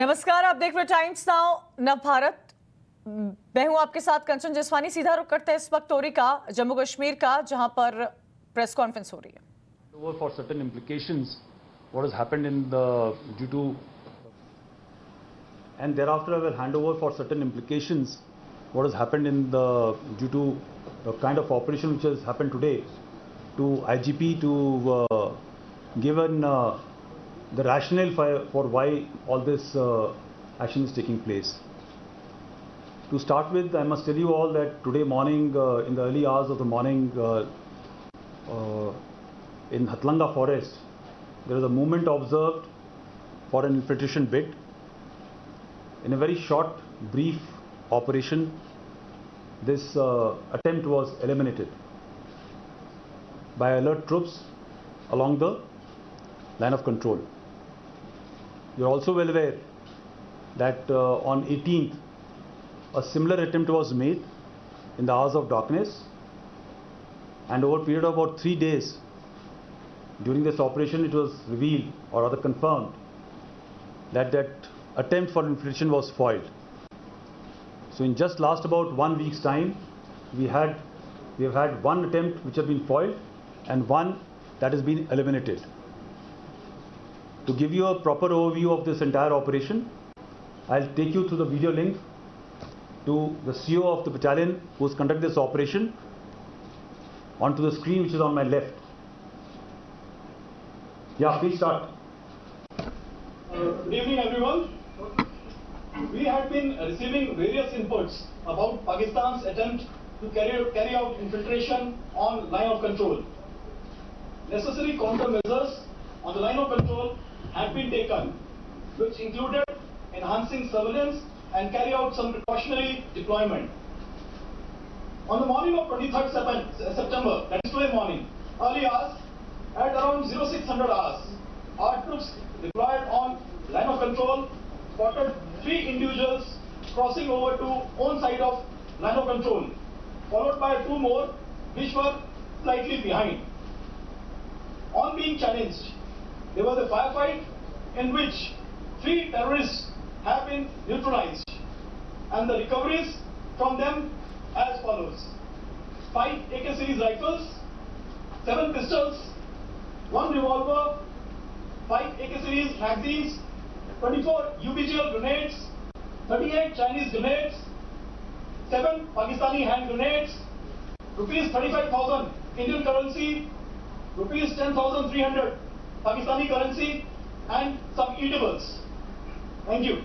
नमस्कार, आप देख रहे टाइम्स नाउ नव भारत। मैं हूं आपके साथ कंचन जसवानी। सीधा रुख करते हैं इस वक्त टोरी का, जम्मू कश्मीर का, जहां पर प्रेस कॉन्फ्रेंस हो रही है। For certain implications, what has happened in the due to, and thereafter I will hand over for certain implications what has happened in the due to the kind of operation which has happened today to IGP to given the rationale for why all this action is taking place. To start with, I must tell you all that today morning, in the early hours of the morning, in Hatlanga forest, there is a movement observed for an infiltration bid. In a very short, brief operation, this attempt was eliminated by alert troops along the line of control. You are also well aware that on 18th, a similar attempt was made in the hours of darkness, and over a period of about 3 days, during this operation, it was revealed, or rather confirmed, that attempt for infiltration was foiled. So in just last about 1 week's time, we have had one attempt which has been foiled and one that has been eliminated. To give you a proper overview of this entire operation, I'll take you through the video link to the CO of the battalion who has conducted this operation onto the screen which is on my left. Yeah, please start. Good evening, everyone. We had been receiving various inputs about Pakistan's attempt to carry out infiltration on line of control. Necessary countermeasures on the line of control had been taken, which included enhancing surveillance and carry out some precautionary deployment. On the morning of 23rd September, that is today morning, early hours, at around 0600 hours, our troops deployed on line of control spotted 3 individuals crossing over to own side of line of control, followed by 2 more which were slightly behind. On being challenged, there was a firefight in which 3 terrorists have been neutralized, and the recoveries from them as follows: 5 AK series rifles, 7 pistols, 1 revolver, 5 AK series magazines, 24 UBGL grenades, 38 Chinese grenades, 7 Pakistani hand grenades, rupees 35,000 Indian currency, rupees 10,300 Pakistani currency, and some eatables. Thank you.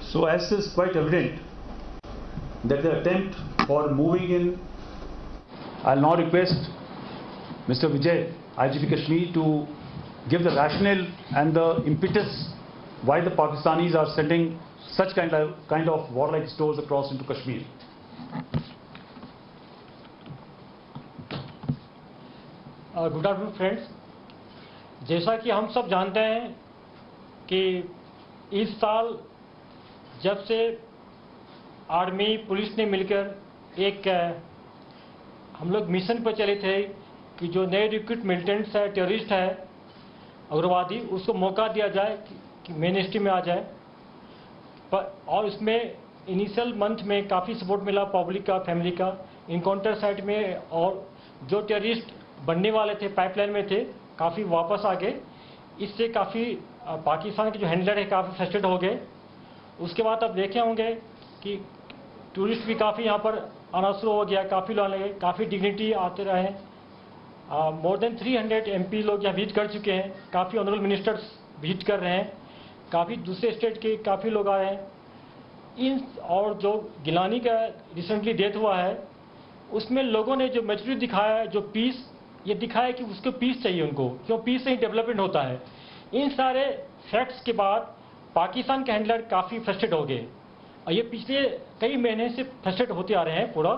So as is quite evident that the attempt for moving in, I'll now request Mr. Vijay, IGP Kashmir, to give the rationale and the impetus why the Pakistanis are sending such kind of warlike stores across into Kashmir. Good afternoon friends. जैसा कि हम सब जानते हैं कि इस साल जब से आर्मी पुलिस ने मिलकर एक हम लोग मिशन पर चले थे कि जो नए रिक्रूट मिलिटेंट्स है, टेररिस्ट है, उग्रवादी, उसको मौका दिया जाए कि मेन स्ट्रीम में आ जाए। और इसमें इनिशियल मंथ में काफ़ी सपोर्ट मिला पब्लिक का, फैमिली का, इनकाउंटर साइट में, और जो टेररिस्ट बनने वाले थे पाइपलाइन में थे काफ़ी वापस आ गए। इससे काफ़ी पाकिस्तान के जो हैंडलर है काफ़ी फ्रस्ट्रेट हो गए। उसके बाद आप देखे होंगे कि टूरिस्ट भी काफ़ी यहाँ पर आना शुरू हो गया, काफ़ी लोग आने लगे, काफ़ी डिग्निटी आते रहे। मोर देन 300 MP लोग यहाँ विजिट कर चुके हैं, काफ़ी ऑनरेबल मिनिस्टर्स विजिट कर रहे हैं, काफ़ी दूसरे स्टेट के काफ़ी लोग आए हैं। और जो गिलानी का रिसेंटली डेथ हुआ है उसमें लोगों ने जो मैच्योरिटी दिखाया है, जो पीस ये दिखाया कि उसको पीस चाहिए उनको, क्यों पीस से ही डेवलपमेंट होता है। इन सारे फैक्ट्स के बाद पाकिस्तान के हैंडलर काफ़ी फ्रस्ट्रेट हो गए, और ये पिछले कई महीने से फ्रस्ट्रेट होते आ रहे हैं पूरा।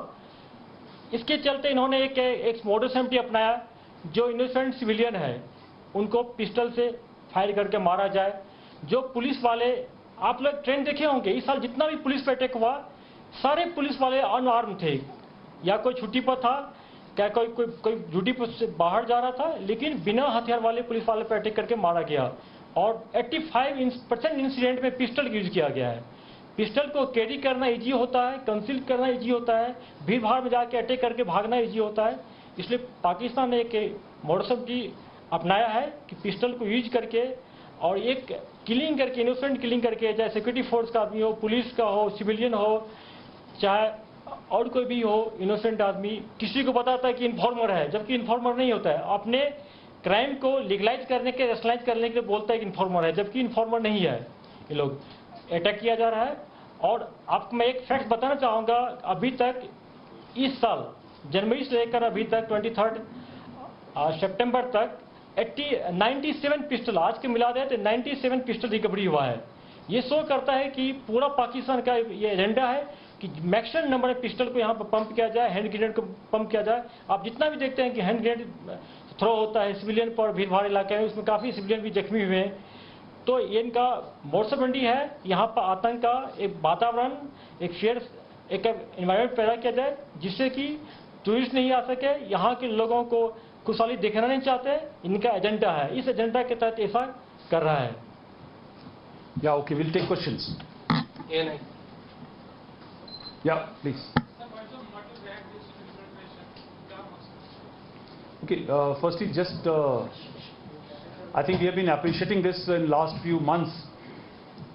इसके चलते इन्होंने एक मॉडल सेफ्टी अपनाया, जो इनोसेंट सिविलियन है उनको पिस्टल से फायर करके मारा जाए। जो पुलिस वाले, आप लोग ट्रेंड देखे होंगे, इस साल जितना भी पुलिस पर अटैक हुआ सारे पुलिस वाले अनआर्म थे, या कोई छुट्टी पर था, क्या कोई ड्यूटी पर से बाहर जा रहा था, लेकिन बिना हथियार वाले पुलिस वाले पर अटैक करके मारा गया। और 85% इंसिडेंट में पिस्टल यूज किया गया है। पिस्टल को कैरी करना इजी होता है, कंसील करना इजी होता है, भीड़ भाड़ में जाके अटैक करके भागना इजी होता है। इसलिए पाकिस्तान ने एक मॉडस ऑपरेंडी अपनाया है कि पिस्टल को यूज करके और एक किलिंग करके, इनोसेंट किलिंग करके, चाहे सिक्योरिटी फोर्स का आदमी हो, पुलिस का हो, सिविलियन हो, चाहे और कोई भी हो, इनोसेंट आदमी किसी को बताता है कि इन्फॉर्मर है, जबकि इन्फॉर्मर नहीं होता है। अपने क्राइम को लीगलाइज करने के, रेशनलाइज करने के लिए बोलता है कि इन्फॉर्मर है, जबकि इन्फॉर्मर नहीं है। ये लोग अटैक किया जा रहा है। और आपको मैं एक फैक्ट बताना चाहूँगा, अभी तक इस साल जनवरी से लेकर अभी तक 23 सितंबर तक 97 पिस्टल, आज के मिला दे तो 97 पिस्टल रिकवरी हुआ है। ये शो करता है कि पूरा पाकिस्तान का ये एजेंडा है कि मैक्सिमम नंबर ऑफ पिस्टल को यहाँ पर पंप किया जाए, हैंड ग्रेनेड को पंप किया जाए। आप जितना भी देखते हैं कि हैंड ग्रेनेड थ्रो होता है सिविलियन पर, भीड़ भाड़ इलाके में, उसमें काफ़ी सिविलियन भी जख्मी हुए हैं। तो ये इनका मॉडस ऑपरेंडी है, यहाँ पर आतंक का एक वातावरण, एक फेयर एक एनवायरनमेंट पैदा किया जाए जिससे कि टूरिस्ट नहीं आ सके, यहाँ के लोगों को खुशहाली देखना नहीं चाहते। इनका एजेंडा है, इस एजेंडा के तहत ऐसा कर रहा है। Yeah, okay, we'll take questions. Yeah, please. Okay, firstly, just I think we have been appreciating this in last few months,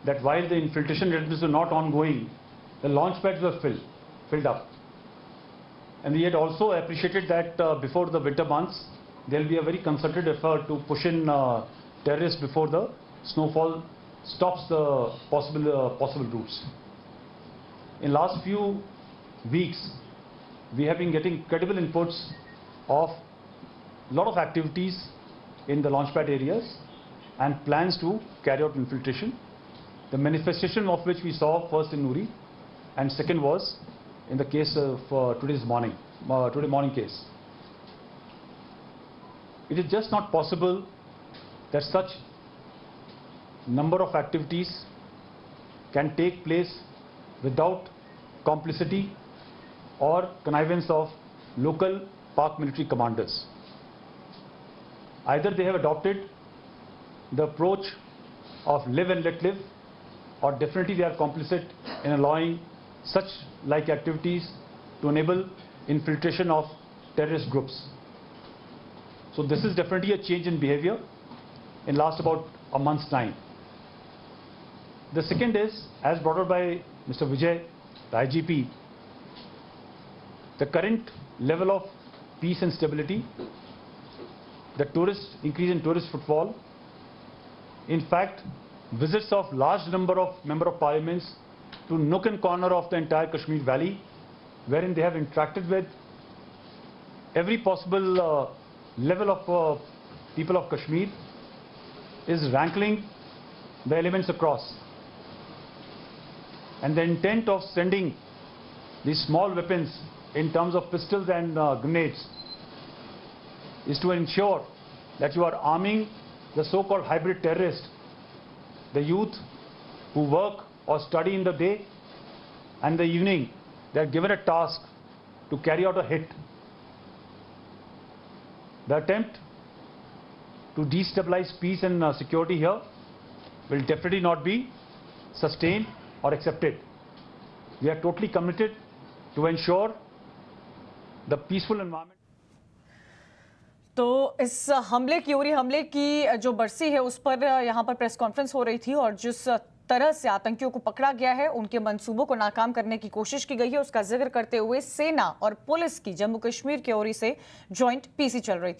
that while the infiltration readiness were not ongoing, the launch pads were filled up. And we had also appreciated that before the winter months, there will be a very concerted effort to push in terrorists before the snowfall stops the possible routes. In last few weeks, we have been getting credible inputs of a lot of activities in the launchpad areas and plans to carry out infiltration. The manifestation of which we saw first in Nuri, and second was in the case of today morning case. It is just not possible that such number of activities can take place without complicity or connivance of local Pak military commanders. Either they have adopted the approach of live and let live, or definitely they are complicit in allowing such like activities to enable infiltration of terrorist groups. So this is definitely a change in behavior in last about a month's time. The second is, as brought out by Mr. Vijay, the IGP, the current level of peace and stability, the increase in tourist footfall, in fact, visits of large number of member of parliaments to nook and corner of the entire Kashmir Valley, wherein they have interacted with every possible level of people of Kashmir, is rankling the elements across. And the intent of sending these small weapons in terms of pistols and grenades is to ensure that you are arming the so-called hybrid terrorists, the youth who work or study in the day, and the evening they are given a task to carry out a hit. The attempt to destabilize peace and security here will definitely not be sustained or accepted. We are totally committed to ensure the peaceful environment. तो इस हमले की, उरी हमले की जो बरसी है उस पर यहाँ पर प्रेस कॉन्फ्रेंस हो रही थी, और जिस तरह से आतंकियों को पकड़ा गया है, उनके मंसूबों को नाकाम करने की कोशिश की गई है, उसका जिक्र करते हुए सेना और पुलिस की जम्मू कश्मीर की ओर से जॉइंट पीसी चल रही थी।